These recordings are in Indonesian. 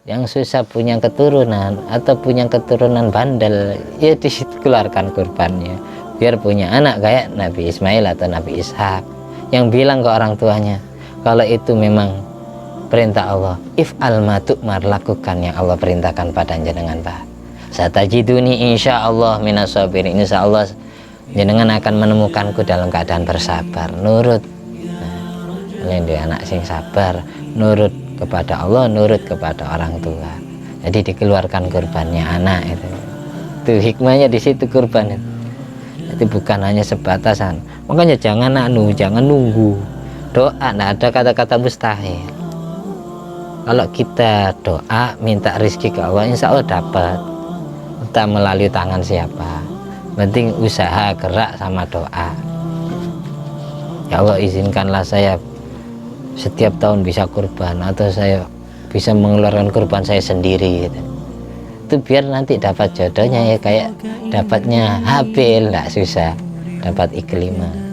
yang susah punya keturunan atau punya keturunan bandel, ya dikeluarkan kurbannya biar punya anak kayak Nabi Ismail atau Nabi Ishak, yang bilang ke orang tuanya kalau itu memang perintah Allah, if'al ma tu'mar, lakukan yang Allah perintahkan pada jenengan Pak. Satajiduni insyaallah minas sabirin, insyaallah jenengan akan menemukanku dalam keadaan bersabar, nurut. Kalian dia anak sing sabar, nurut kepada Allah, nurut kepada orang tua. Jadi dikeluarkan kurbannya anak itu hikmahnya di situ kurban itu. Jadi bukan hanya sebatasan. Makanya jangan nunggu doa, tidak ada kata-kata mustahil. Kalau kita doa minta rezeki ke Allah, insya Allah dapat. Entah melalui tangan siapa, penting usaha, gerak sama doa. Ya Allah, izinkanlah saya setiap tahun bisa kurban, atau saya bisa mengeluarkan kurban saya sendiri gitu. Itu biar nanti dapat jodohnya ya kayak dapatnya Habil, nggak susah dapat Iklimah.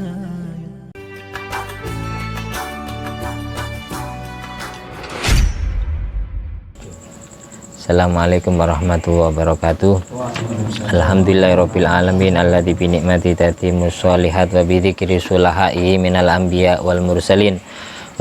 Assalamualaikum warahmatullahi wabarakatuh. Alhamdulillahirabbil alamin alladzi bi ni'mati tatimmus sholihat wa bi dzikri sulahai minal anbiya wal mursalin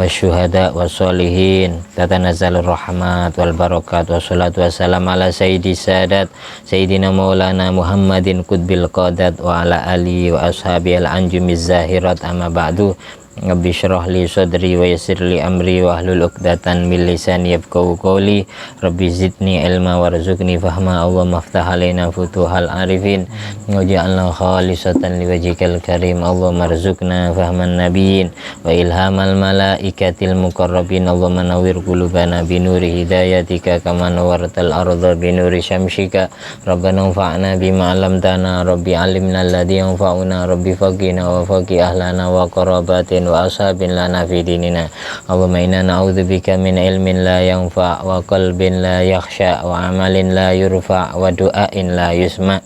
wasyuhada wassolihin tatanazzalur rahmat wal barakat wassalatu wassalam ala sayyidi sadat sayyidina maulana Muhammadin qutbil qadat wa ala alihi wa ashabi al anjumiz zahirat, amma ba'du. Rabbi syrah li sadri wa yassir li amri wa hlul uqdatan min lisani yafqahu qawli. Rabbi zidni ilma warzuqni fahma. Allahumma aftah alaina futuhal arifin waj'alna khalisatan liwajhikal karim. Allahumma arzuqna fahman nabiyyin wa ilhamal malaikatil muqarrabin. Allahumma nawwir qulubana binuri hidayatika kama nawwartal arda binuri syamsika. Rabbana anfa'na bima 'allamtana, rabbi 'allimna alladhi yanfa'una, rabbi faqina wa faqih ahlana wa qarabatin wa ashabin lana fi dinina. Allahumma inna na'udzubika min ilmin la yanfa' wa qalbin la yakhsha wa amalin la yurfa' wa du'ain la yusma'.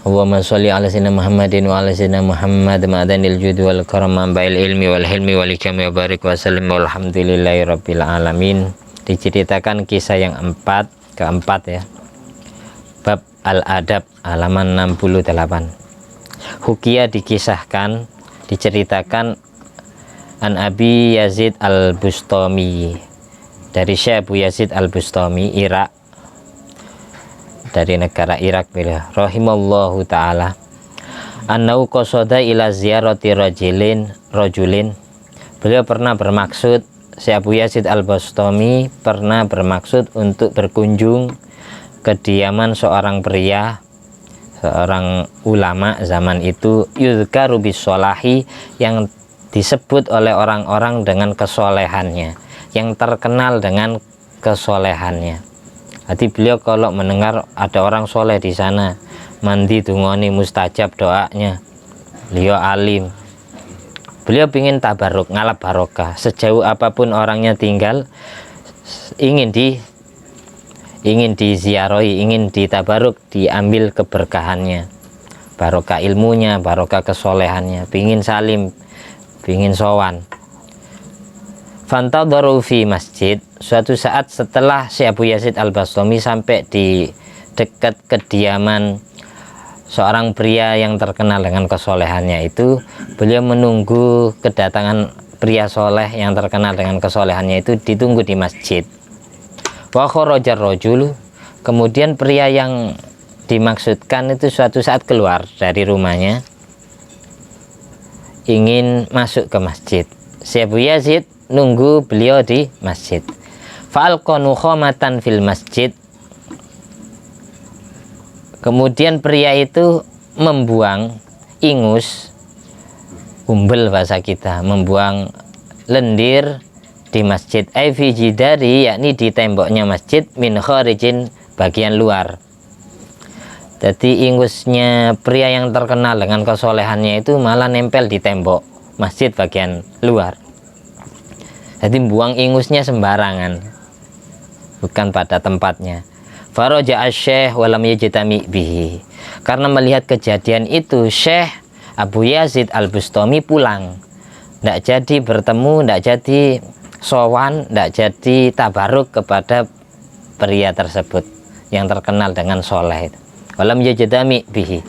Allahumma sholli ala sayyidina Muhammadin wa ala sayyidina Muhammad ma'danil judi wal karam ba'il ilmi wal hilmi wal hikami wa barik wa sallim walhamdulillahi rabbil alamin. Diceritakan kisah yang keempat ya, bab al-adab, halaman 68. Hukia diceritakan an Abi Yazid al-Bustami, dari Syekh Abu Yazid al-Bustami, Irak, dari negara Irak beliau, rahimallahu ta'ala, annau qasada ila ziyarati rajulin. Beliau pernah bermaksud, Syekh Abu Yazid al-Bustami pernah bermaksud untuk berkunjung ke kediaman seorang pria, seorang ulama zaman itu, yuzkaru bisolahi, yang disebut oleh orang-orang dengan kesolehannya, yang terkenal dengan kesolehannya. Jadi beliau kalau mendengar ada orang soleh di sana, mandi dungoni mustajab doanya, beliau alim, beliau ingin tabaruk, ngalap barokah, sejauh apapun orangnya tinggal, ingin diziarahi, ingin ditabaruk, diambil keberkahannya, barokah ilmunya, barokah kesolehannya, pingin salim, pingin sowan. Fantadharu fi masjid, suatu saat setelah Syekh Abu Yazid al-Bustami sampai di dekat kediaman seorang pria yang terkenal dengan kesolehannya itu, beliau menunggu kedatangan pria soleh yang terkenal dengan kesolehannya itu, ditunggu di masjid. Wa kharajar rajul, kemudian pria yang dimaksudkan itu suatu saat keluar dari rumahnya, ingin masuk ke masjid. Syekh Abu Yazid nunggu beliau di masjid. Fa'alqa nukhamatan fil masjid, kemudian pria itu membuang ingus, umbel bahasa kita, membuang lendir di masjid, ai fi jidari, yakni di temboknya masjid, min kharijin, bagian luar. Jadi ingusnya pria yang terkenal dengan kesolehannya itu malah nempel di tembok masjid bagian luar. Jadi buang ingusnya sembarangan, bukan pada tempatnya. Faraja asy-syekh wa lam yajtami bihi, karena melihat kejadian itu Syekh Abu Yazid al-Bustami pulang, tidak jadi bertemu, tidak jadi sowan, tidak jadi tabaruk kepada pria tersebut yang terkenal dengan soleh. Walam yajadami bihi.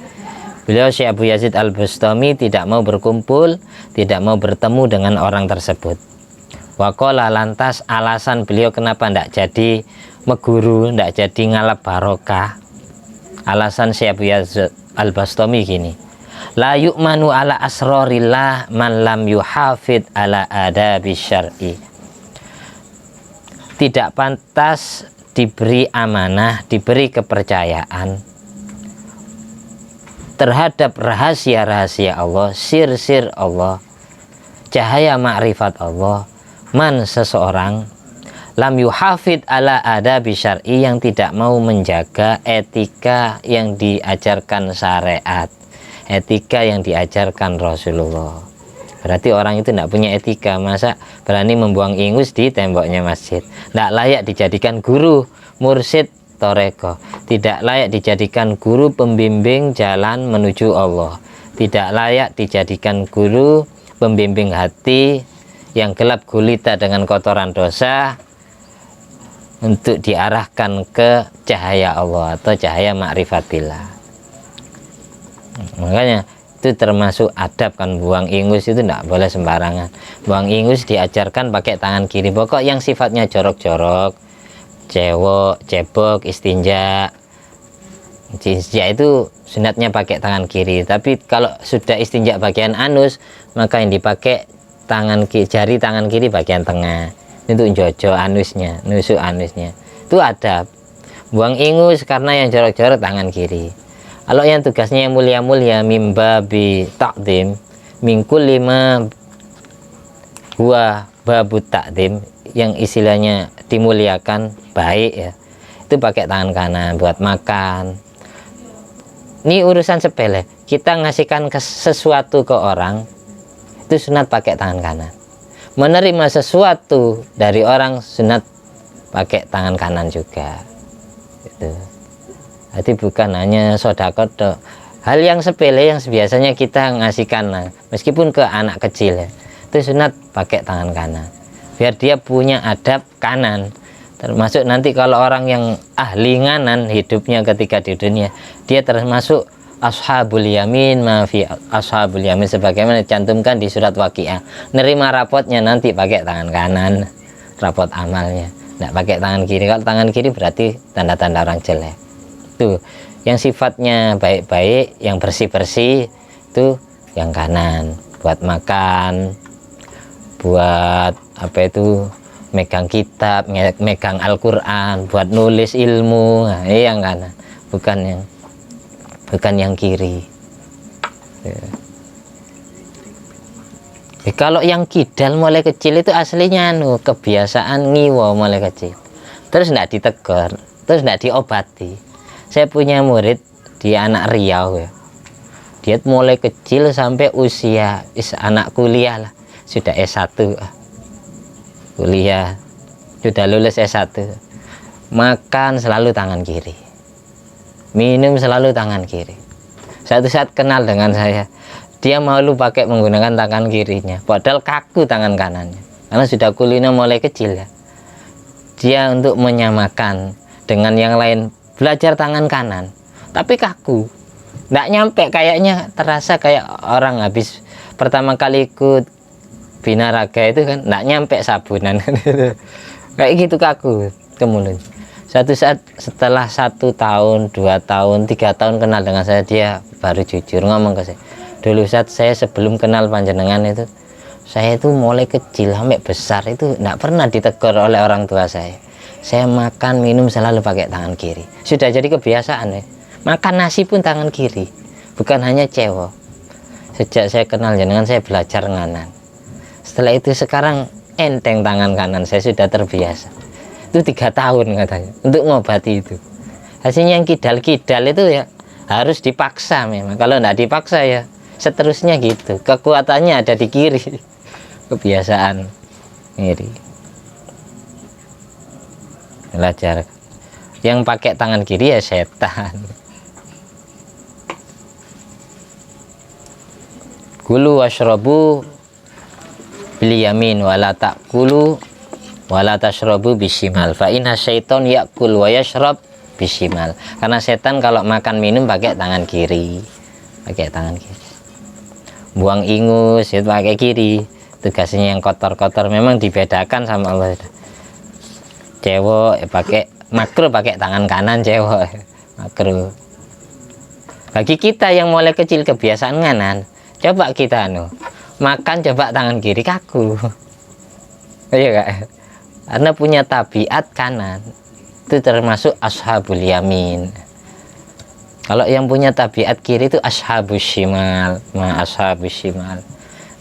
Beliau Syekh Abu Yazid Al-Bustami tidak mau berkumpul, tidak mau bertemu dengan orang tersebut. Waqala, lantas alasan beliau kenapa tidak jadi meguru, tidak jadi ngalap barokah. Alasan Syekh Abu Yazid Al-Bustami gini. La yu'manu ala asrorillah man lam yuhafid ala adabi syar'i. Tidak pantas diberi amanah, diberi kepercayaan terhadap rahasia-rahasia Allah, sir-sir Allah, cahaya ma'rifat Allah, man seseorang lam yuhafid ala adabi syar'i, yang tidak mau menjaga etika yang diajarkan syariat, etika yang diajarkan Rasulullah. Berarti orang itu tidak punya etika. Masa berani membuang ingus di temboknya masjid? Tidak layak dijadikan guru, mursyid, toreko. Tidak layak dijadikan guru pembimbing jalan menuju Allah. Tidak layak dijadikan guru pembimbing hati yang gelap gulita dengan kotoran dosa untuk diarahkan ke cahaya Allah atau cahaya ma'rifatillah. Makanya itu termasuk adab kan, buang ingus itu tidak boleh sembarangan. Buang ingus diajarkan pakai tangan kiri. Pokok yang sifatnya jorok-jorok, cebok, istinja itu sunatnya pakai tangan kiri. Tapi kalau sudah istinja bagian anus, maka yang dipakai jari tangan kiri bagian tengah, itu jojo anusnya, nusuk anusnya. Itu adab. Buang ingus karena yang jorok-jorok tangan kiri. Kalau yang tugasnya yang mulia-mulia, mimba bi takdim, mingkul 5 buah babu takdim, yang istilahnya dimuliakan, baik ya, itu pakai tangan kanan. Buat makan, ini urusan sepele. Kita ngasihkan sesuatu ke orang, itu sunat pakai tangan kanan. Menerima sesuatu dari orang, sunat pakai tangan kanan juga. Gitu. Jadi bukan hanya sodakot, hal yang sepele yang biasanya kita ngasihkan, meskipun ke anak kecil ya, itu sunat pakai tangan kanan, biar dia punya adab kanan. Termasuk nanti kalau orang yang ahli nganan hidupnya ketika di dunia, dia termasuk ashabul yamin, maafi ashabul yamin, sebagaimana dicantumkan di surat Waqiah. Nerima rapotnya nanti pakai tangan kanan, rapot amalnya, tidak pakai tangan kiri. Kalau tangan kiri berarti tanda-tanda orang jelek. Tuh, yang sifatnya baik-baik, yang bersih-bersih, itu yang kanan. Buat makan, buat apa itu, megang kitab, megang Al-Quran, buat nulis ilmu, nah, ini yang kanan, bukan yang kiri ya. Kalau yang kidal mulai kecil itu aslinya kebiasaan ngiwo mulai kecil, terus tidak ditegur, terus tidak diobati. Saya punya murid di anak Riau ya, dia mulai kecil sampai usia anak kuliah lah, sudah S1 kuliah, sudah lulus S1, makan selalu tangan kiri, minum selalu tangan kiri. Satu saat kenal dengan saya, dia malu pakai menggunakan tangan kirinya, padahal kaku tangan kanannya, karena sudah kulino mulai kecil ya. Dia untuk menyamakan dengan yang lain belajar tangan kanan, tapi kaku, nggak nyampe, kayaknya terasa kayak orang habis pertama kali ikut binaraga itu kan, nggak nyampe sabunan kayak gitu, kaku. Kemudian satu saat setelah 1 tahun, 2 tahun, 3 tahun kenal dengan saya, dia baru jujur ngomong ke saya, dulu saat saya sebelum kenal panjenengan itu, saya itu mulai kecil sampai besar itu nggak pernah ditegur oleh orang tua saya. Saya makan minum selalu pakai tangan kiri, sudah jadi kebiasaan ya. Makan nasi pun tangan kiri, bukan hanya cewek. Sejak saya kenal jenengan, saya belajar nganan. Setelah itu sekarang enteng tangan kanan, saya sudah terbiasa. Itu 3 tahun katanya untuk mengobati itu. Hasilnya yang kidal-kidal itu ya harus dipaksa memang. Kalau nggak dipaksa ya seterusnya gitu. Kekuatannya ada di kiri. Kebiasaan kiri. Belajar. Yang pakai tangan kiri ya setan. Kulu washrabu bil yamin wala ta'kulu wala tashrabu bishimal fa inna syaiton yakul wa yashrab bishimal. Karena setan kalau makan minum pakai tangan kiri, buang ingus itu pakai kiri. Tugasnya yang kotor-kotor memang dibedakan sama Allah. Cewek pakai makruh pakai tangan kanan, cewek makruh. Bagi kita yang mulai kecil kebiasaan kanan, coba kita makan coba tangan kiri kaku. Iya gak? Karena punya tabiat kanan. Itu termasuk ashabul yamin. Kalau yang punya tabiat kiri itu ashabus shimal, ashabus shimal.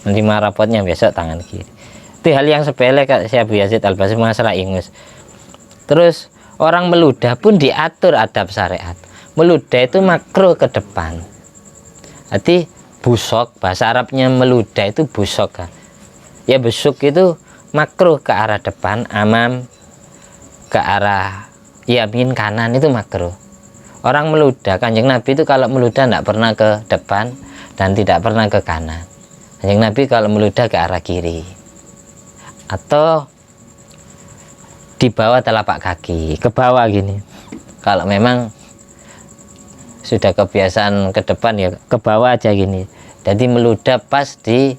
Nanti rapotnya besok tangan kiri. Itu hal yang sepele kak Syekh Abu Yazid Al-Bastami masalah ingus. Terus orang meludah pun diatur adab syariat. Meludah itu makruh ke depan. Berarti busok, bahasa Arabnya meludah itu busok kan. Ya busuk itu makruh ke arah depan, amam ke arah yamin kanan itu makruh. Orang meludah, Kanjeng Nabi itu kalau meludah tidak pernah ke depan dan tidak pernah ke kanan. Kanjeng Nabi kalau meludah ke arah kiri atau di bawah telapak kaki, ke bawah gini. Kalau memang sudah kebiasaan ke depan ya ke bawah aja gini. Jadi meludah pas di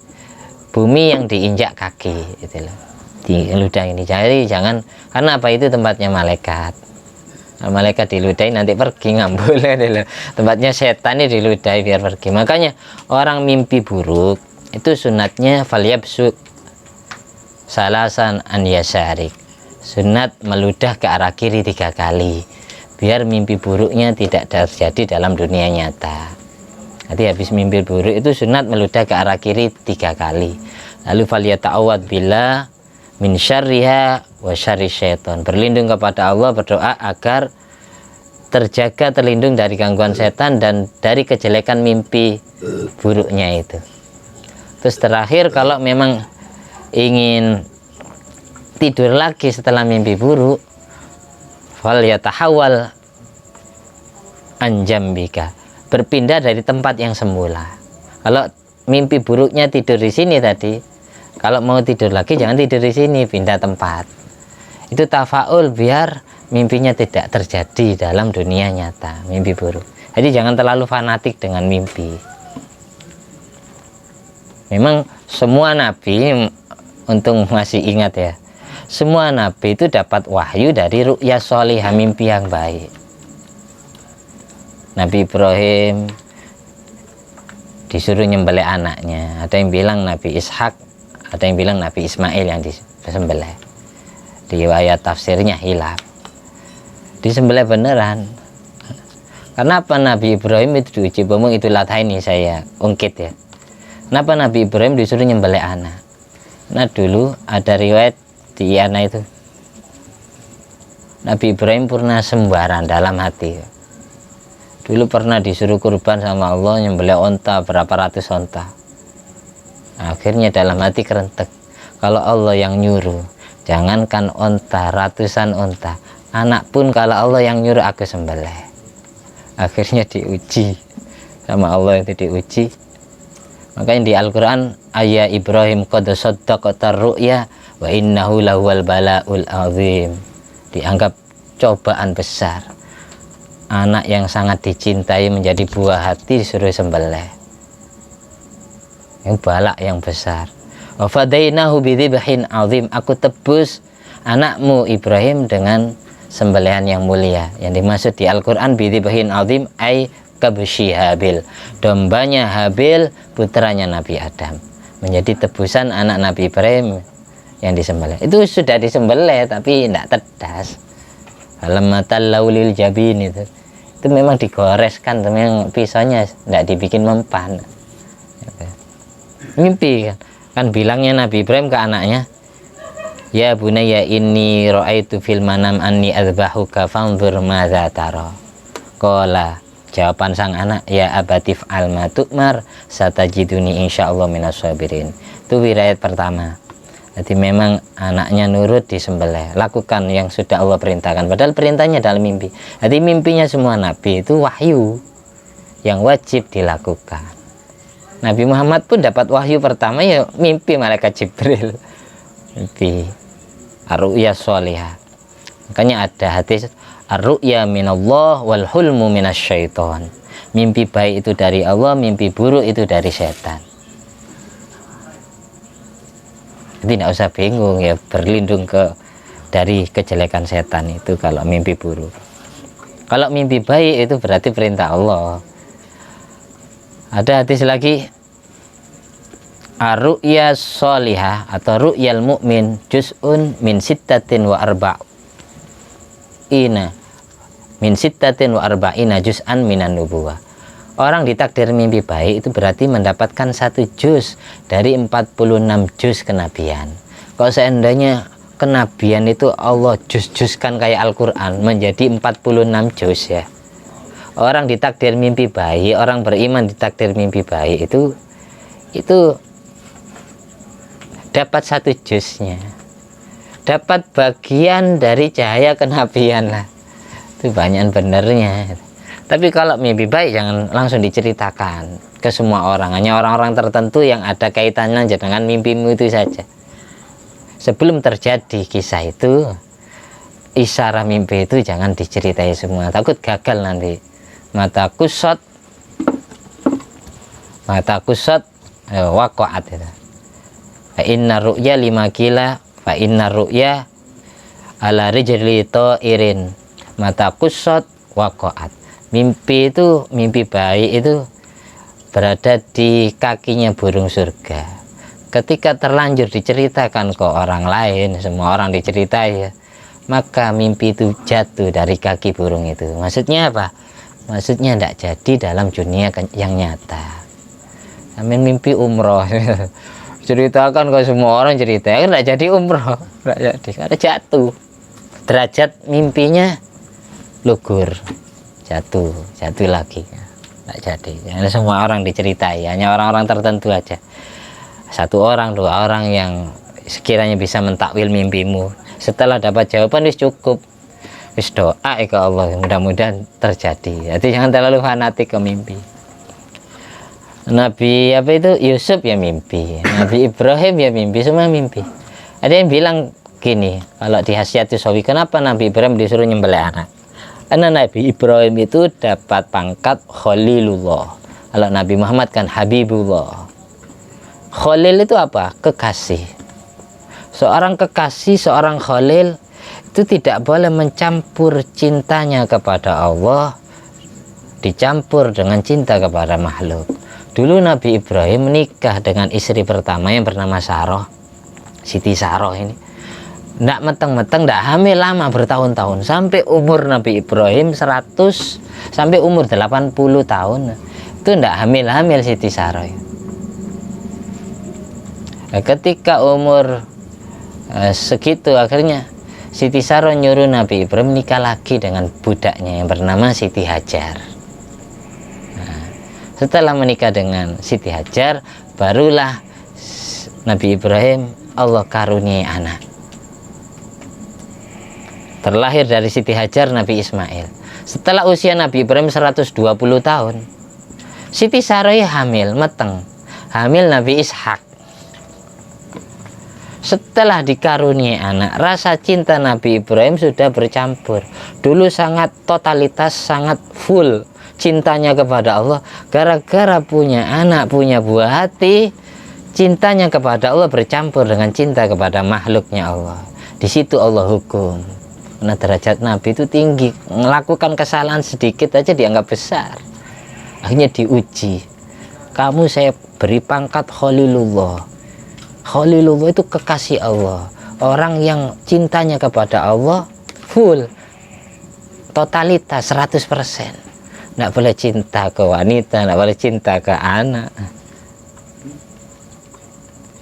bumi yang diinjak kaki itu loh. Di ludah ini. Jadi jangan, karena apa, itu tempatnya malaikat. Nah, malaikat diludahi nanti pergi, nggak boleh deh. Tempatnya setan ini diludahi biar pergi. Makanya orang mimpi buruk itu sunatnya falyabsuk salasan an yasarik. Sunat meludah ke arah kiri 3 kali biar mimpi buruknya tidak terjadi dalam dunia nyata. Nanti habis mimpi buruk itu sunat meludah ke arah kiri 3 kali. Lalu falyata'awad billah min syarriha wa syarri syaiton. Berlindung kepada Allah, berdoa agar terjaga, terlindung dari gangguan setan dan dari kejelekan mimpi buruknya itu. Terus terakhir, kalau memang ingin tidur lagi setelah mimpi buruk, fal yatahawal anjambika, berpindah dari tempat yang semula. Kalau mimpi buruknya tidur di sini tadi, kalau mau tidur lagi jangan tidur di sini, pindah tempat. Itu tafaul biar mimpinya tidak terjadi dalam dunia nyata, mimpi buruk. Jadi jangan terlalu fanatik dengan mimpi. Memang semua nabi, untung masih ingat ya, semua nabi itu dapat wahyu dari ru'ya sholihah, mimpi yang baik. Nabi Ibrahim disuruh nyembelih anaknya, ada yang bilang Nabi Ishak, ada yang bilang Nabi Ismail yang disembelih. Di riwayat tafsirnya hilaf, disembelih beneran. Kenapa Nabi Ibrahim itu diuji? Bomong itu ini saya ungkit ya. Kenapa Nabi Ibrahim disuruh nyembelih anak? Nah dulu ada riwayat di anak itu, Nabi Ibrahim pernah sembaran dalam hati. Dulu pernah disuruh kurban sama Allah nyembelih onta, berapa ratus onta. Akhirnya dalam hati kerentek, kalau Allah yang nyuruh, jangankan onta, ratusan onta, anak pun kalau Allah yang nyuruh aku sembelih. Akhirnya diuji sama Allah, itu diuji. Makanya di Al-Quran, ayat Ibrahim qad saddaqta ru'ya wa innahu lahuwal bala'ul azim. Dianggap cobaan besar. Anak yang sangat dicintai menjadi buah hati disuruh sembelih. Yang balak yang besar. Wa fadainahu bidzibhin azim. Aku tebus anakmu Ibrahim dengan sembelihan yang mulia. Yang dimaksud di Al-Quran bidzibhin azim ay kabshi Habil. Dombanya Habil, putranya Nabi Adam. Menjadi tebusan anak Nabi Ibrahim yang disembelih. Itu sudah disembelih tapi tidak tedas. Alamatal laulil jabin itu memang digoreskan, memang pisaunya tidak dibikin mempan. Mimpi kan bilangnya Nabi Ibrahim ke anaknya, ya bunayya inni ra'aitu fil manam anni adzbahuka fanzur madza tara. Qala, jawaban sang anak, ya abatif alma tu'mar satajiduni insyaallah minas sabirin. Itu riwayat pertama. Jadi memang anaknya nurut, disembelih, lakukan yang sudah Allah perintahkan, padahal perintahnya dalam mimpi. Jadi mimpinya semua nabi itu wahyu yang wajib dilakukan. Nabi Muhammad pun dapat wahyu pertama ya mimpi malaikat Jibril. Mimpi ar-ru'ya sholihah. Makanya ada hadis ar-ru'ya minallah wal hulmu minasyaiton. Mimpi baik itu dari Allah, mimpi buruk itu dari setan. Jadi tidak usah bingung ya, berlindung dari kejelekan setan itu kalau mimpi buruk. Kalau mimpi baik itu berarti perintah Allah. Ada hadis lagi, ar-ru'ya sholihah atau ru'yal mu'min juz'un min sittatin wa arba'ina min sittatin wa arba'ina juz'an minan nubuwah. Orang ditakdir mimpi baik itu berarti mendapatkan 1 juz dari 46 juz kenabian. Kalau seandainya kenabian itu Allah juz-juzkan kayak Al-Quran menjadi 46 juz ya. Orang ditakdir mimpi baik, orang beriman ditakdir mimpi baik itu dapat 1 juznya, dapat bagian dari cahaya kenabian lah. Itu banyak benernya. Tapi kalau mimpi baik jangan langsung diceritakan ke semua orang, hanya orang-orang tertentu yang ada kaitannya dengan mimpimu itu saja. Sebelum terjadi kisah itu, isyarat mimpi itu jangan diceritai semua, takut gagal nanti. Mata kusot waqa'at itu. Fa inna ru'ya 5 kila fa inna ru'ya ala rijli ta'irin. Mata kusot waqa'at. Mimpi itu, mimpi baik itu berada di kakinya burung surga. Ketika terlanjur diceritakan ke orang lain, semua orang diceritai ya, maka mimpi itu jatuh dari kaki burung itu. Maksudnya apa? Maksudnya tidak jadi dalam dunia yang nyata. Amin, mimpi umroh ceritakan ke semua orang, cerita kan tidak jadi umroh, tidak jadi, karena jatuh derajat mimpinya, lugur, jatuh lagi, tidak jadi. Hanya semua orang diceritai, hanya orang-orang tertentu aja, 1 orang 2 orang yang sekiranya bisa mentakwil mimpimu. Setelah dapat jawaban wis cukup, wis doa ke Allah, mudah-mudahan terjadi. Jadi jangan terlalu fanatik ke mimpi. Nabi apa itu Yusuf ya mimpi, Nabi Ibrahim ya mimpi, semua mimpi. Ada yang bilang gini, kalau di Hasyiatus Shawi, kenapa Nabi Ibrahim disuruh nyembelih anak? Karena Nabi Ibrahim itu dapat pangkat Khalilullah. Kalau Nabi Muhammad kan Habibullah. Khalil itu apa? Kekasih. Seorang kekasih, seorang Khalil itu tidak boleh mencampur cintanya kepada Allah dicampur dengan cinta kepada makhluk. Dulu Nabi Ibrahim menikah dengan istri pertama yang bernama Saroh, Siti Saroh ini. Tidak meteng-meteng, tidak hamil lama bertahun-tahun, sampai umur Nabi Ibrahim 100 sampai umur 80 tahun itu tidak hamil-hamil Siti Saroh. Ketika umur segitu, akhirnya Siti Saroh nyuruh Nabi Ibrahim nikah lagi dengan budaknya yang bernama Siti Hajar. Nah, setelah menikah dengan Siti Hajar, barulah Nabi Ibrahim Allah karuniai anak. Terlahir dari Siti Hajar Nabi Ismail. Setelah usia Nabi Ibrahim 120 tahun, Siti Saroh hamil, meteng, hamil Nabi Ishak. Setelah dikaruniai anak, rasa cinta Nabi Ibrahim sudah bercampur. Dulu sangat totalitas, sangat full cintanya kepada Allah. Gara-gara punya anak, punya buah hati, cintanya kepada Allah bercampur dengan cinta kepada makhluknya Allah. Di situ Allah hukum. Karena derajat Nabi itu tinggi, melakukan kesalahan sedikit aja dianggap besar. Akhirnya diuji. Kamu saya beri pangkat Khalilullah. Khalilullah itu kekasih Allah, orang yang cintanya kepada Allah full, totalitas 100%. Tidak boleh cinta ke wanita, tidak boleh cinta ke anak.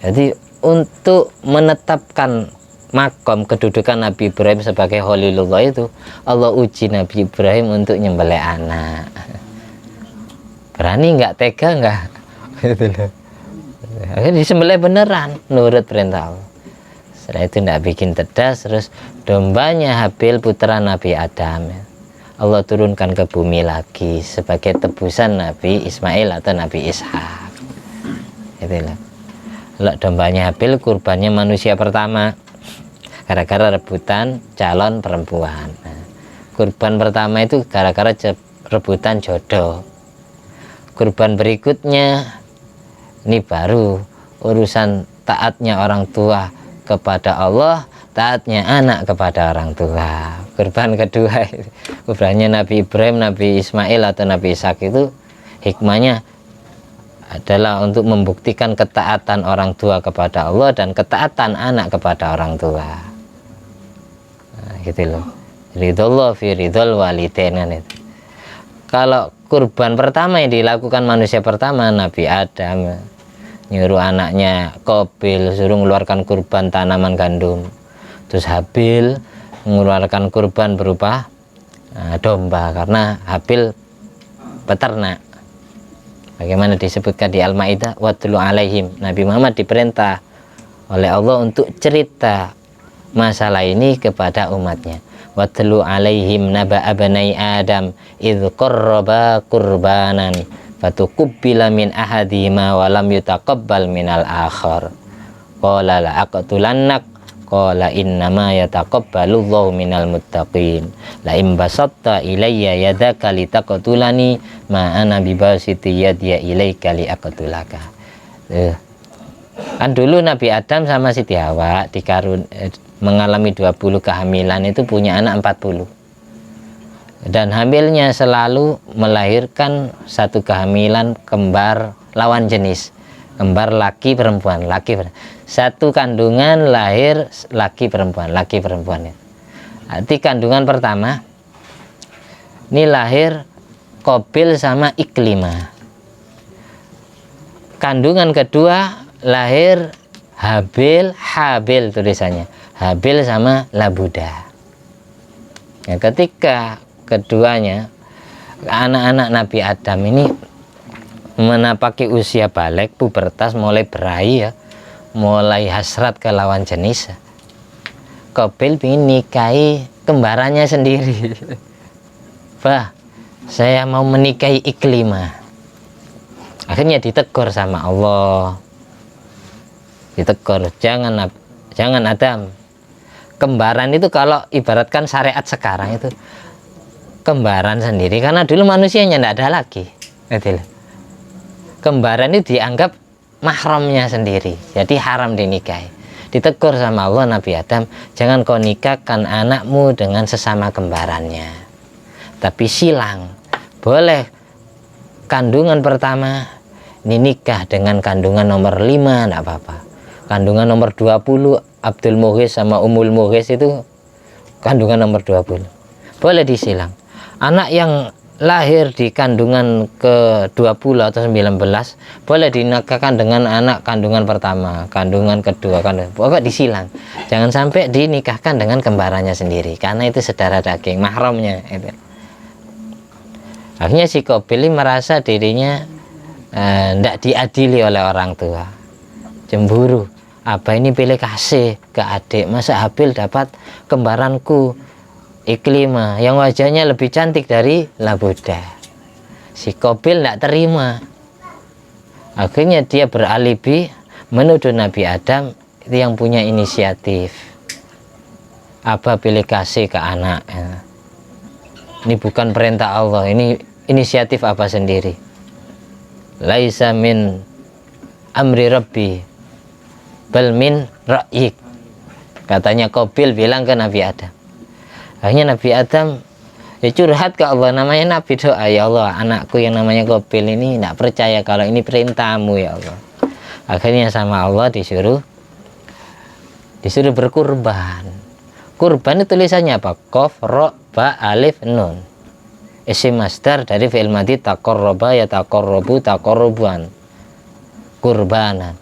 Jadi untuk menetapkan makom kedudukan Nabi Ibrahim sebagai Khalilullah itu, Allah uji Nabi Ibrahim untuk nyembelih anak. Berani nggak, tega nggak? Akhirnya disembelih beneran menurut perintah Allah. Setelah itu tidak bikin tedas, terus dombanya Habil putra Nabi Adam Allah turunkan ke bumi lagi sebagai tebusan Nabi Ismail atau Nabi Ishak. Itulah. Kalau dombanya Habil kurbannya manusia pertama. gara-gara rebutan calon perempuan. Nah, kurban pertama itu gara-gara rebutan jodoh. Kurban berikutnya ini baru urusan taatnya orang tua kepada Allah, taatnya anak kepada orang tua. Kurban kedua, kurbannya Nabi Ibrahim, Nabi Ismail atau Nabi Ishak itu hikmahnya adalah untuk membuktikan ketaatan orang tua kepada Allah dan ketaatan anak kepada orang tua. Nah, gitu loh. Ridhollah fi ridhol walidain kan itu. Kalau kurban pertama yang dilakukan manusia pertama, Nabi Adam nyuruh anaknya Qabil suruh mengeluarkan kurban tanaman gandum. Terus Habil mengeluarkan kurban berupa domba karena Habil peternak. Bagaimana disebutkan di Al-Maidah, watlu alaihim, Nabi Muhammad diperintah oleh Allah untuk cerita masalah ini kepada umatnya. Watlu alaihim naba abnai Adam idh qarraba qurbanan fatukubbila min ahadihima wa lam yutaqabbal minal akhar qala la aqtulannak qala innama yataqabbalullahu minal muttaqin la in basatta ilayya yadaka litaqtulani ma ana bibasiti yadiya ilaika liaqtulaka. Kan dulu Nabi Adam sama Siti Hawa mengalami 20 kehamilan, itu punya anak 40, dan hamilnya selalu melahirkan satu kehamilan kembar lawan jenis, kembar laki perempuan, satu kandungan lahir laki perempuan. Arti kandungan pertama ini lahir Qabil sama Iklimah, kandungan kedua lahir Habil tulisannya, Habil sama Labuda. Ya, ketika keduanya anak-anak Nabi Adam ini menapaki usia balik, pubertas, mulai berahi ya, mulai hasrat ke lawan jenis, Qabil ingin nikahi kembarannya sendiri. Bah, saya mau menikahi Iklimah. Akhirnya ditegur sama Allah, ditegur, jangan Adam. Kembaran itu kalau ibaratkan syariat sekarang itu kembaran sendiri, karena dulu manusianya tidak ada lagi. Kembaran itu dianggap mahramnya sendiri, jadi haram dinikahi. Ditegur sama Allah Nabi Adam, jangan kau nikahkan anakmu dengan sesama kembarannya, tapi silang. Boleh kandungan pertama ini nikah dengan kandungan nomor 5, tidak apa-apa. Kandungan nomor 20, Abdul Mughis sama Ummul Mughis itu kandungan nomor 20, boleh disilang. Anak yang lahir di kandungan ke-20 atau 19 boleh dinikahkan dengan anak kandungan pertama, kandungan kedua, pokoknya disilang. Jangan sampai dinikahkan dengan kembarannya sendiri, karena itu saudara daging, mahramnya itu. Akhirnya si Qabil merasa dirinya tidak diadili oleh orang tua, cemburu. Apa ini pilih kasih ke adik, masa Habil dapat kembaranku Iklimah yang wajahnya lebih cantik dari Labuda. Si Qabil tidak terima. Akhirnya dia beralibi menuduh Nabi Adam itu yang punya inisiatif. Apa pilih kasih ke anak? Ini bukan perintah Allah, ini inisiatif apa sendiri. Laisa min amri rabbi bal min ra'yik, katanya Qabil bilang ke Nabi Adam. Akhirnya Nabi Adam ya curhat ke Allah, namanya Nabi, doa, ya Allah, anakku yang namanya Qabil ini tidak percaya kalau ini perintahmu ya Allah. Akhirnya sama Allah disuruh berkurban. Kurban itu tulisannya apa? Qaf, Ra, Ba, Alif, Nun. Isim masdar dari fi'il madhi taqarraba ya taqarrabu taqarruban, kurbanan.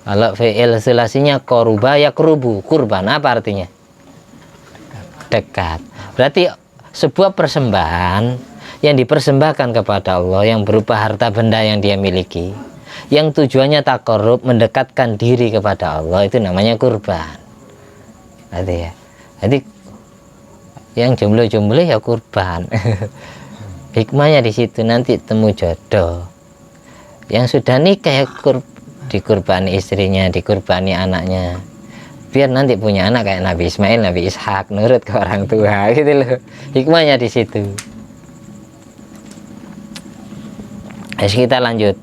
Kalau fi'il sulasinya qaruba ya qrubu, kurban, apa artinya? Dekat. Berarti sebuah persembahan yang dipersembahkan kepada Allah yang berupa harta benda yang dia miliki, yang tujuannya taqarrub, mendekatkan diri kepada Allah, itu namanya kurban. Berarti ya. Jadi yang jomblo-jomblo ya kurban. Hikmahnya di situ, nanti temu jodoh. Yang sudah nikah ya dikurbani istrinya, dikurbani anaknya. biar nanti punya anak kayak Nabi Ismail, Nabi Ishak, nurut ke orang tua gitu loh. Hikmahnya di situ. Kita lanjut,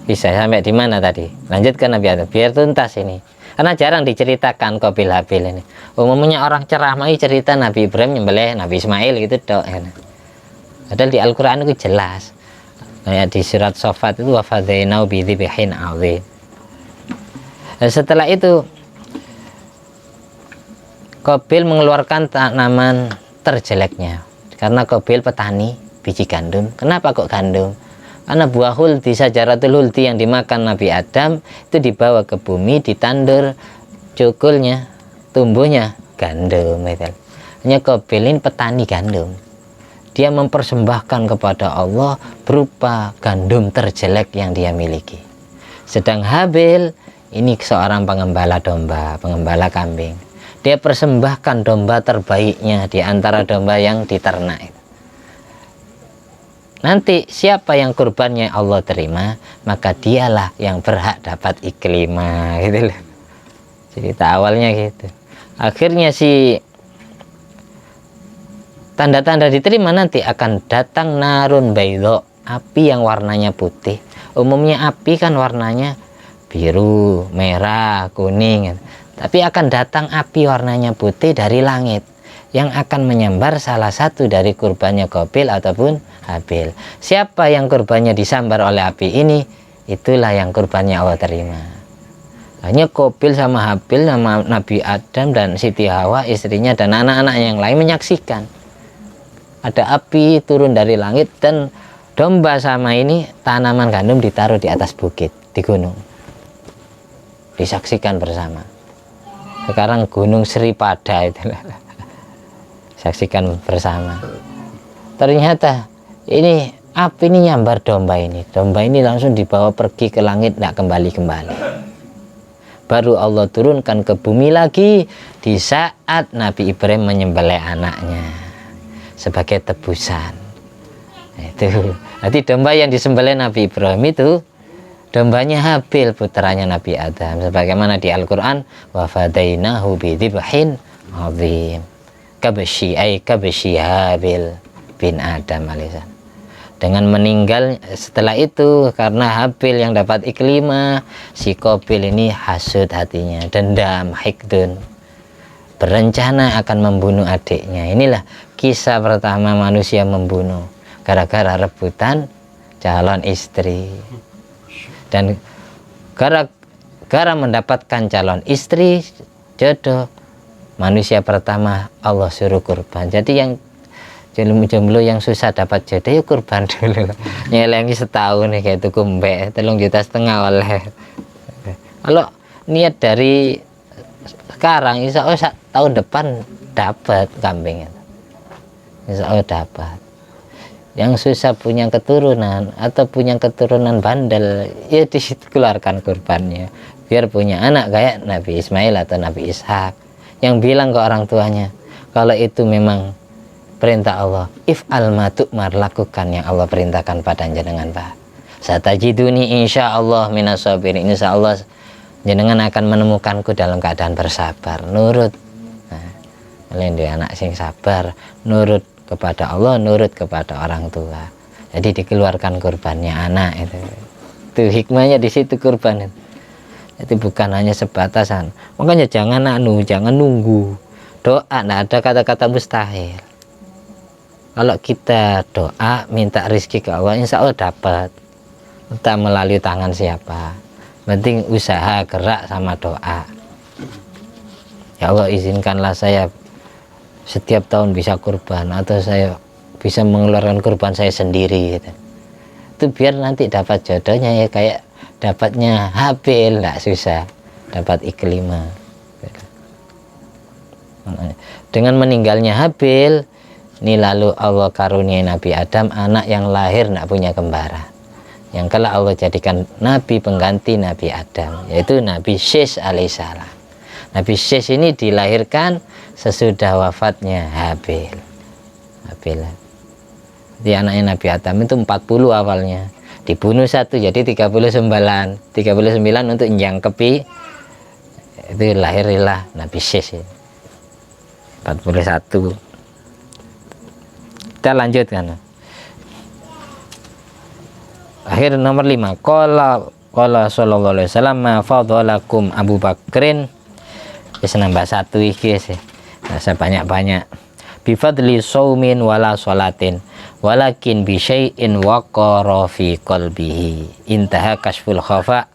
bisa sampai di mana tadi? Lanjut ke Nabi Adam biar tuntas ini, karena jarang diceritakan Qabil Habil ini. Umumnya orang ceramah cerita Nabi Ibrahim nyembelih Nabi Ismail gitu dok. Padahal di Al-Quran itu jelas, kayak di surat Shofat itu wa fadainau bi dzibhin adzim. Setelah itu Qabil mengeluarkan tanaman terjeleknya, karena Qabil petani biji gandum. Kenapa kok gandum? Karena buah huldi, sajaratul huldi yang dimakan Nabi Adam itu dibawa ke bumi, ditandur, cukulnya, tumbuhnya gandum. Hanya Qabil ini petani gandum. Dia mempersembahkan kepada Allah berupa gandum terjelek yang dia miliki. Sedang Habil ini seorang pengembala domba, pengembala kambing. Dia persembahkan domba terbaiknya di antara domba yang diternak. Nanti siapa yang kurbannya Allah terima, maka dialah yang berhak dapat iklimah gitu loh. Cerita awalnya gitu. Akhirnya si tanda-tanda diterima nanti akan datang narun baydho, api yang warnanya putih. Umumnya api kan warnanya biru, merah, kuning. Tapi akan datang api warnanya putih dari langit yang akan menyambar salah satu dari kurbannya Qabil ataupun Habil. Siapa yang kurbannya disambar oleh api ini, itulah yang kurbannya Allah terima. Hanya Qabil sama Habil, nama Nabi Adam dan Siti Hawa istrinya dan anak-anak yang lain menyaksikan ada api turun dari langit, dan domba sama ini tanaman gandum ditaruh di atas bukit di gunung, disaksikan bersama. Sekarang Gunung Sripada itu saksikan bersama. Ternyata ini api ini nyambar domba ini. Domba ini langsung dibawa pergi ke langit, tidak kembali-kembali. Baru Allah turunkan ke bumi lagi di saat Nabi Ibrahim menyembelih anaknya sebagai tebusan. Itu. Nanti domba yang disembelih Nabi Ibrahim itu dombanya Habil, putranya Nabi Adam, sebagaimana di Al-Quran wa fadainahu bi dzibhin adzim. Kabshi Habil bin Adam alaihissalam. Dengan meninggal setelah itu, karena Habil yang dapat iklimah, si Qabil ini hasud hatinya, dendam, hikdun, berencana akan membunuh adiknya. Inilah kisah pertama manusia membunuh gara-gara rebutan calon istri. Dan gara-gara mendapatkan calon istri jodoh, manusia pertama Allah suruh kurban. Jadi yang jomblo yang susah dapat jodoh ya kurban dulu. Nyelengi setahun nih kayak tuku mbek 3,5 juta oleh. Kalau niat dari sekarang, insya Allah tahun depan dapat kambing. Insya Allah dapat. Yang susah punya keturunan atau punya keturunan bandel, ya dikeluarkan kurbannya biar punya anak kayak Nabi Ismail atau Nabi Ishak, yang bilang ke orang tuanya, kalau itu memang perintah Allah, if'al ma tu'mar, lakukan yang Allah perintahkan pada jenengan Pak. Satajiduni insyaallah minas sabirin, insyaallah jenengan akan menemukanku dalam keadaan bersabar, nurut. Nah, kalian dia anak sing sabar, nurut kepada Allah, nurut kepada orang tua. Jadi dikeluarkan kurbannya anak itu hikmahnya di situ kurban. Itu bukan hanya sebatasan. Makanya jangan nunggu doa, tidak ada kata-kata mustahil. Kalau kita doa minta rizki ke Allah, insya Allah dapat. Entah melalui tangan siapa, penting usaha, gerak sama doa. Ya Allah, izinkanlah saya setiap tahun bisa kurban, atau saya bisa mengeluarkan kurban saya sendiri gitu. Itu biar nanti dapat jodohnya ya kayak dapatnya Habil, tidak susah dapat iklimah. Dengan meninggalnya Habil ini, lalu Allah karuniai Nabi Adam anak yang lahir tidak punya kembara, yang kelak Allah jadikan nabi pengganti Nabi Adam, yaitu Nabi Syis alaihissalam. Nabi Syis ini dilahirkan sesudah wafatnya Habil. Di anaknya Nabi Adam itu 40 awalnya, dibunuh satu jadi 39 untuk menjangkepi itu lahirilah Nabi Sis ya. 41. Kita lanjutkan. Akhir nomor 5. Qala sallallahu alaihi wasallam ma fadhalakum Abu Bakrin. Wis nambah 1 iki sih. Rasa banyak-banyak. Bi fadli saumin wala sholatin walakin bi syai'in waqara fi qalbihi. Intaha Kasyful Khafa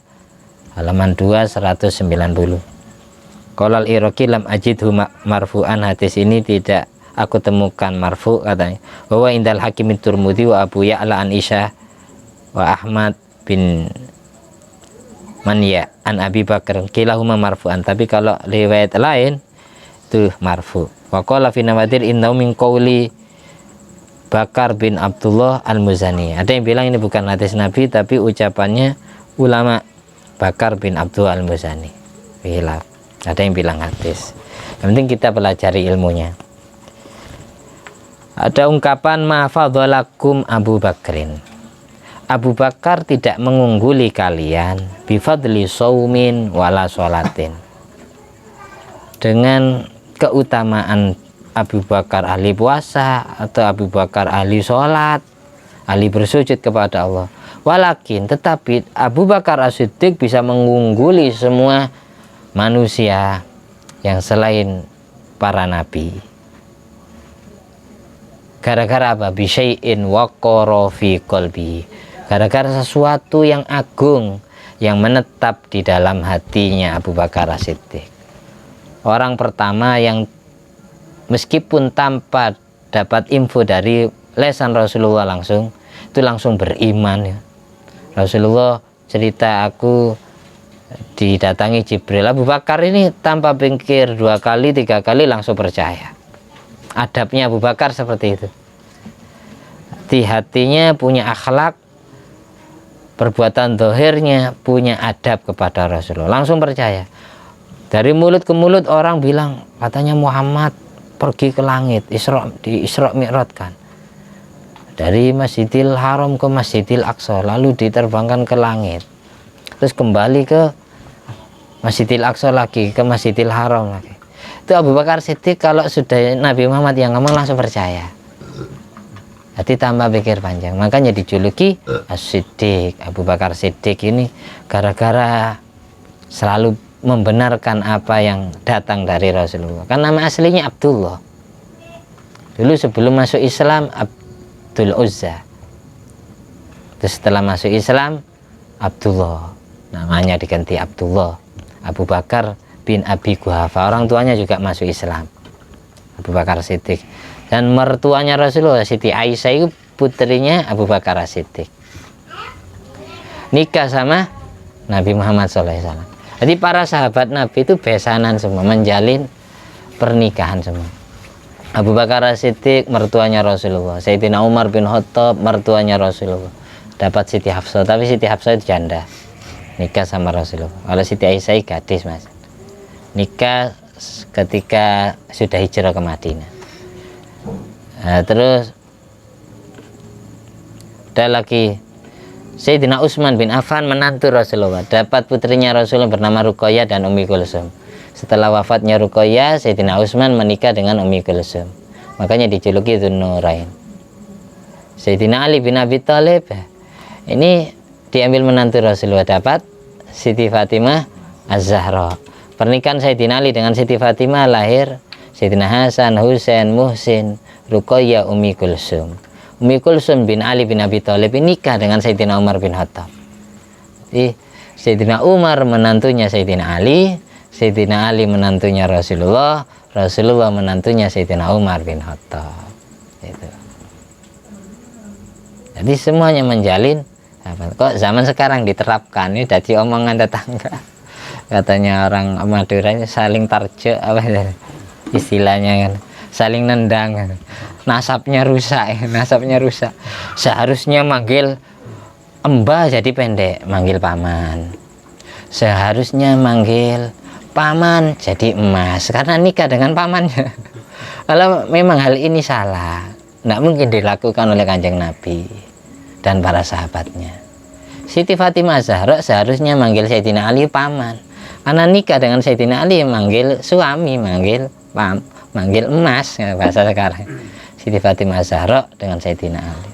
halaman 2 190. Qala al-Iraqi lam ajidhu marfu'an, hadis ini tidak aku temukan marfu katanya. Wa indal Hakim Turmudi wa Abu Ya'la an Isya wa Ahmad bin Manya an Abi Bakar kilahuma marfu'an, tapi kalau riwayat lain itu marfu. Wa qala fi Nawadir innahu min qauli Bakar bin Abdullah al-Muzani. Ada yang bilang ini bukan hadis Nabi tapi ucapannya ulama Bakar bin Abdullah al-Muzani. Hilaf. Ada yang bilang hadis. Yang penting kita pelajari ilmunya. Ada ungkapan ma fadhalakum Abu Bakrin. Abu Bakar tidak mengungguli kalian bifadli saumin wala sholatin. Dengan keutamaan Abu Bakar ahli puasa atau Abu Bakar ahli sholat, ahli bersujud kepada Allah. Walakin tetapi Abu Bakar As-Siddiq bisa mengungguli semua manusia yang selain para nabi. Gara-gara apa? Bisyai'in waqara fi qalbi. Gara-gara sesuatu yang agung yang menetap di dalam hatinya Abu Bakar As-Siddiq. Orang pertama yang meskipun tanpa dapat info dari lesan Rasulullah langsung, itu langsung beriman ya. Rasulullah cerita, aku didatangi Jibril. Abu Bakar ini tanpa pikir 2 kali 3 kali langsung percaya. Adabnya Abu Bakar seperti itu. Di hatinya punya akhlak, perbuatan dohirnya punya adab kepada Rasulullah, langsung percaya. Dari mulut ke mulut orang bilang katanya Muhammad pergi ke langit, di Isra Mi'raj kan. Dari Masjidil Haram ke Masjidil Aqsa, lalu diterbangkan ke langit. Terus kembali ke Masjidil Aqsa lagi, ke Masjidil Haram lagi. Itu Abu Bakar Siddiq kalau sudah Nabi Muhammad yang ngomong langsung percaya. Jadi tambah pikir panjang. Makanya dijuluki As-Siddiq. Abu Bakar Siddiq ini gara-gara selalu membenarkan apa yang datang dari Rasulullah. Kan nama aslinya Abdullah. Dulu sebelum masuk Islam Abdul Uzza. Terus setelah masuk Islam Abdullah. Namanya diganti Abdullah. Abu Bakar bin Abi Quhafa, orang tuanya juga masuk Islam, Abu Bakar Siddiq. Dan mertuanya Rasulullah, Siti Aisyah, itu putrinya Abu Bakar Siddiq, nikah sama Nabi Muhammad SAW. Jadi para sahabat Nabi itu besanan semua, menjalin pernikahan semua. Abu Bakar Siddiq mertuanya Rasulullah, Sayyidina Umar bin Khattab mertuanya Rasulullah, dapat Siti Hafsah, tapi Siti Hafsah itu janda, nikah sama Rasulullah. Kalau Siti Aisyah gadis mas, nikah ketika sudah hijrah ke Madinah. Nah, terus ada lagi Sayyidina Utsman bin Affan menantu Rasulullah, dapat putrinya Rasulullah bernama Ruqayyah dan Ummi Kulsum. Setelah wafatnya Ruqayyah, Sayyidina Utsman menikah dengan Ummi Kulsum, makanya dijuluki Dzun-Nurain. Sayyidina Ali bin Abi Thalib ini diambil menantu Rasulullah, dapat Siti Fatimah Az-Zahra. Pernikahan Sayyidina Ali dengan Siti Fatimah lahir Sayyidina Hasan, Husain, Muhsin, Ruqayyah, Ummi Kulsum. Ummi Kulsum bin Ali bin Abi Thalib nikah dengan Sayyidina Umar bin Khattab. Jadi Sayyidina Umar menantunya Sayyidina Ali, Sayyidina Ali menantunya Rasulullah, Rasulullah menantunya Sayyidina Umar bin Khattab. Itu. Jadi semuanya menjalin apa? Kok zaman sekarang diterapkan ini jadi omongan tetangga. Katanya orang Madura ini saling tarjo apa istilahnya kan, saling nendang, nasabnya rusak, nasabnya rusak. Seharusnya manggil Mbah jadi pendek, manggil paman. Seharusnya manggil paman jadi emas karena nikah dengan pamannya. Kalau memang hal ini salah, tidak mungkin dilakukan oleh Kanjeng Nabi dan para sahabatnya. Siti Fatimah Zahra seharusnya manggil Sayyidina Ali paman. anak nikah dengan Sayyidina Ali manggil suami, manggil emas bahasa sekarang. Siti Fatimah Zahra dengan Sayyidina Ali.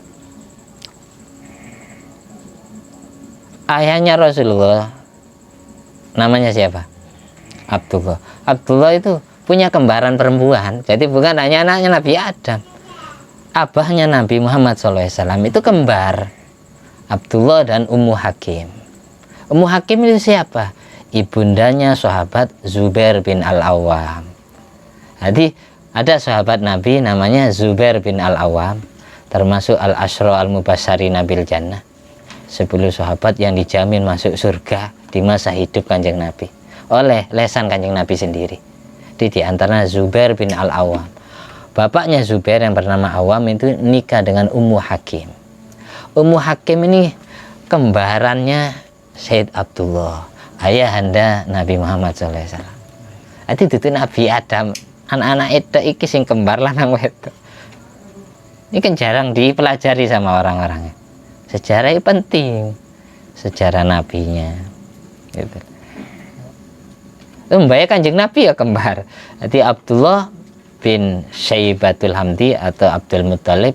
Ayahnya Rasulullah namanya siapa? Abdullah. Abdullah itu punya kembaran perempuan, jadi bukan hanya anaknya Nabi Adam. Abahnya Nabi Muhammad SAW itu kembar, Abdullah dan Ummu Hakim. Ummu Hakim itu siapa? Ibundanya sahabat Zubair bin Al-Awwam. Jadi ada sahabat Nabi namanya Zubair bin Al-Awwam, termasuk Al-Asyra Al-Mubasysyirina bil Jannah, 10 sahabat yang dijamin masuk surga di masa hidup Kanjeng Nabi oleh lesan Kanjeng Nabi sendiri. Di antara Zubair bin Al-Awwam. Bapaknya Zubair yang bernama Awam itu nikah dengan Ummu Hakim. Ummu Hakim ini kembarannya Sayyid Abdullah, ayahanda Nabi Muhammad SAW. Jadi itu Nabi Adam, anak-anak itu iki sing kembar lanang wedok. Ini kan jarang dipelajari sama orang-orangnya. Sejarah itu penting, sejarah nabinya. Gitu. Mbaknya Kanjeng Nabi ya kembar. Jadi Abdullah bin Syaibatul Hamdi atau Abdul Muttalib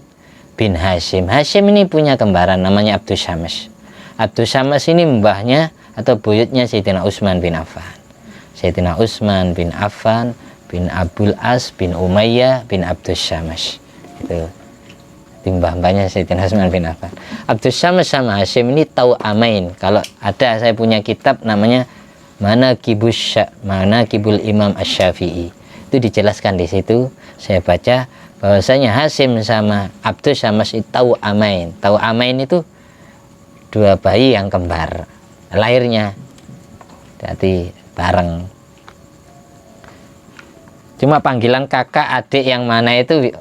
bin Hashim. Hashim ini punya kembaran namanya Abdus Syams. Abdus Syams ini mbahnya atau buyutnya Sayyidina Utsman bin Affan. Sayyidina Utsman bin Affan bin Abdul As bin Umayyah bin Abdus Syams. Itu mbah-mbahnya Sayyidina Utsman bin Affan. Abdus Syams sama Hashim ini tahu amain. Kalau ada, saya punya kitab namanya Manaqibul Imam Asy-Syafi'i. Itu dijelaskan di situ. Saya baca bahwasanya Hashim sama Abdus Syams itu tahu amain. Tahu amain itu 2 bayi yang kembar lahirnya, jadi bareng. Cuma panggilan kakak adik yang mana itu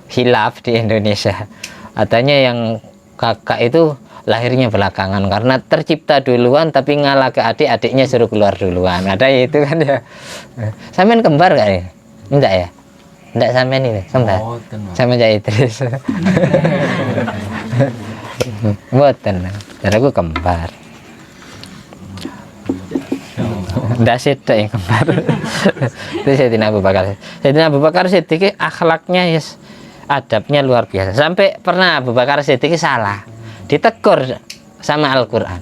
khilaf di Indonesia. Katanya yang kakak itu lahirnya belakangan karena tercipta duluan tapi ngalah ke adik, adiknya suruh keluar duluan. Ada itu kan ya. Sampean kembar gak ya? Enggak ya? Enggak sampean ini kembar. Sama Cak Idris. Mboten. Cara aku kembar. Enggak sitok yang kembar. Itu Sayyidina Abu Bakar. Sayyidina Abu Bakar Siddiq akhlaknya yes, adabnya luar biasa. Sampai pernah Abu Bakar Siddiq salah, ditegur sama Al-Quran.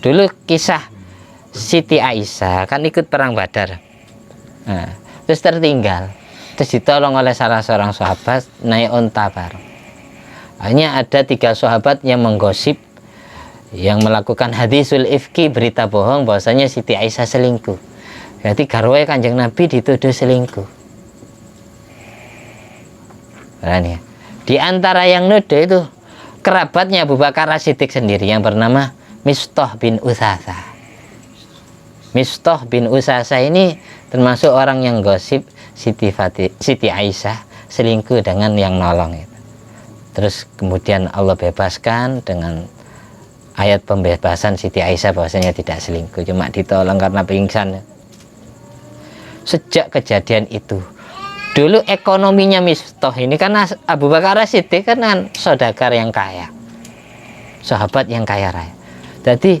Dulu kisah Siti Aisyah kan ikut perang Badar, nah, terus tertinggal, terus ditolong oleh salah seorang sahabat naik onta bareng. Hanya ada 3 sahabat yang menggosip, yang melakukan hadisul ifki, berita bohong bahwasanya Siti Aisyah selingkuh. Jadi garwae Kanjeng Nabi dituduh selingkuh. Ya. Di antara yang nuduh itu kerabatnya Abu Bakar As-Siddiq sendiri yang bernama Mistah bin Utsasah. Mistah bin Utsasah ini termasuk orang yang gosip Siti Aisyah selingkuh dengan yang nolong itu. Terus kemudian Allah bebaskan dengan ayat pembebasan Siti Aisyah bahwasanya tidak selingkuh, cuma ditolong karena pingsan. Sejak kejadian itu, dulu ekonominya Mistah ini karena Abu Bakar As-Siddiq kan saudagar yang kaya, sahabat yang kaya raya. Jadi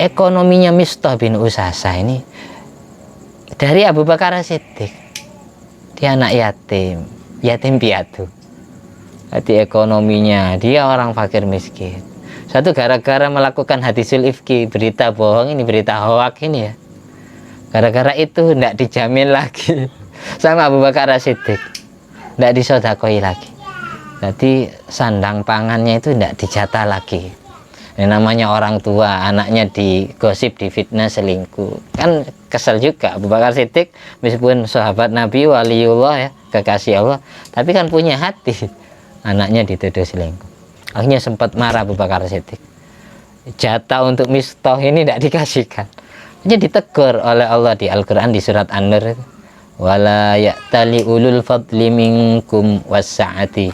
ekonominya Mistah bin Utsasah ini dari Abu Bakar As-Siddiq. Dia anak yatim piatu. Jadi ekonominya dia orang fakir miskin. Satu gara-gara melakukan hadisul ifki, berita bohong ini, berita hoak ini ya. Gara-gara itu tidak dijamin lagi sama Abu Bakar As-Siddiq, tidak disodakoi lagi. Jadi sandang pangannya itu tidak dijatah lagi. Ini namanya orang tua, anaknya digosip, difitnah selingkuh, kan kesel juga. Abu Bakar Siddiq meskipun sahabat Nabi, waliullah ya, kekasih Allah, tapi kan punya hati, anaknya dituduh selingkuh. Akhirnya sempat marah Abu Bakar Siddiq. Jatah untuk Mistah ini tidak dikasihkan. Jadi ditegur oleh Allah di Al-Quran di surat An-Nur, wala ya'tali ulul fadli minkum wassa'ati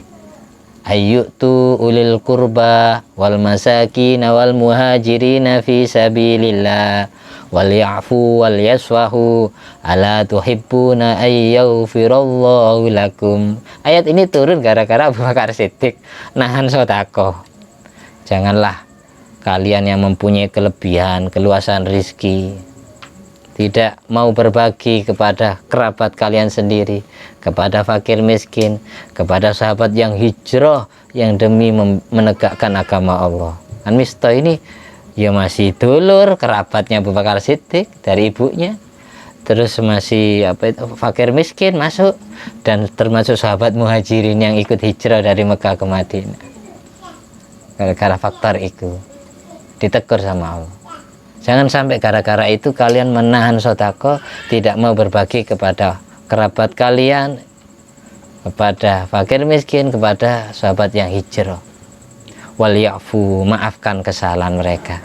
ayyutu ulil qurba wal masakin wal muhajirina fi sabilillah wal ya'fu wal yaswahu ala tuhibbuna ayyaghfirallahu lakum. Ayat ini turun gara-gara Abu Bakar Siddiq nahan sedekah. Janganlah kalian yang mempunyai kelebihan, keluasan rizki, tidak mau berbagi kepada kerabat kalian sendiri, kepada fakir miskin, kepada sahabat yang hijrah yang demi menegakkan agama Allah. Kan Miftah ini ya masih dulur kerabatnya Abu Bakar Siddiq dari ibunya, terus masih fakir miskin masuk, dan termasuk sahabat muhajirin yang ikut hijrah dari Mekah ke Madinah. Gara-gara faktor itu ditegur sama Allah. Jangan sampai gara-gara itu kalian menahan sedekah, tidak mau berbagi kepada kerabat kalian, kepada fakir miskin, kepada sahabat yang hijrah. Wal ya'fu, maafkan kesalahan mereka.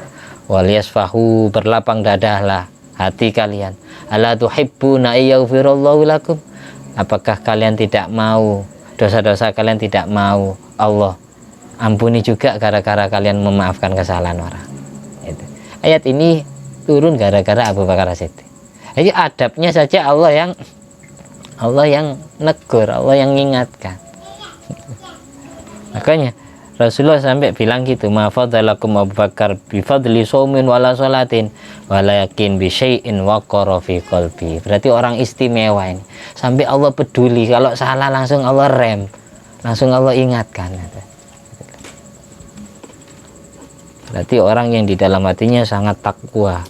Wal yasfahu, berlapang dadahlah hati kalian. Ala tuhibbuna yaghfirallahu lakum, apakah kalian tidak mau, dosa-dosa kalian tidak mau Allah ampuni juga gara-gara kalian memaafkan kesalahan orang. Itu. Ayat ini turun gara-gara Abu Bakar Siddiq. Jadi adabnya saja Allah yang negur, Allah yang mengingatkan. Makanya Rasulullah sampai bilang gitu, ma fadalakum Abu Bakar bi fadli shaumin wala salatin walakin bi syai'in waqara fi qalbi. Berarti orang istimewa ini. Sampai Allah peduli, kalau salah langsung Allah rem, langsung Allah ingatkan. Berarti orang yang di dalam hatinya sangat takwa,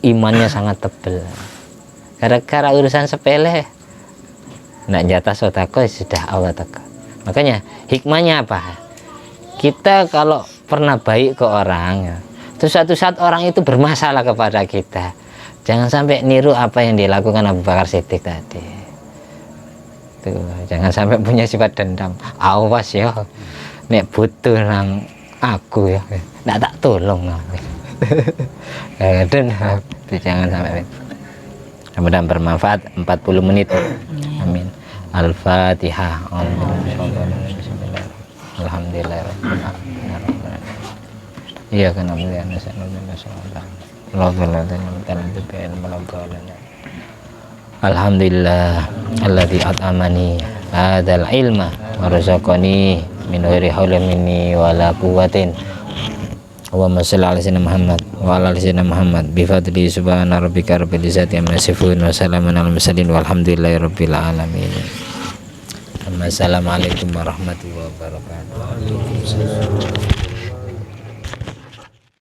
imannya sangat tebal. Gara-gara urusan sepele, nak jatah sedekah sudah Allah tegur. Makanya hikmahnya apa? Kita kalau pernah baik ke orang, terus suatu saat orang itu bermasalah kepada kita, jangan sampai niru apa yang dilakukan Abu Bakar Siddiq tadi. Tuh, jangan sampai punya sifat dendam. Awas ya, nek butuh nang aku ya, nggak tak tolong. Dan jangan sampai. Mudah-mudahan bermanfaat. 40 menit. Amin. Al-Fatihah. Iya kan Alhamdulillah alladzi at'amani hadzal ilma wa razaqani min ghairi haulin minni wala quwwatin. Allahumma shalli ala sayyidina Muhammad wa ala ali sayyidina Muhammad bi fadli subhana rabbika rabbil izzati amma yasifun wa salamun alal mursalin walhamdulillahi rabbil alamin. Assalamualaikum warahmatullahi wabarakatuh.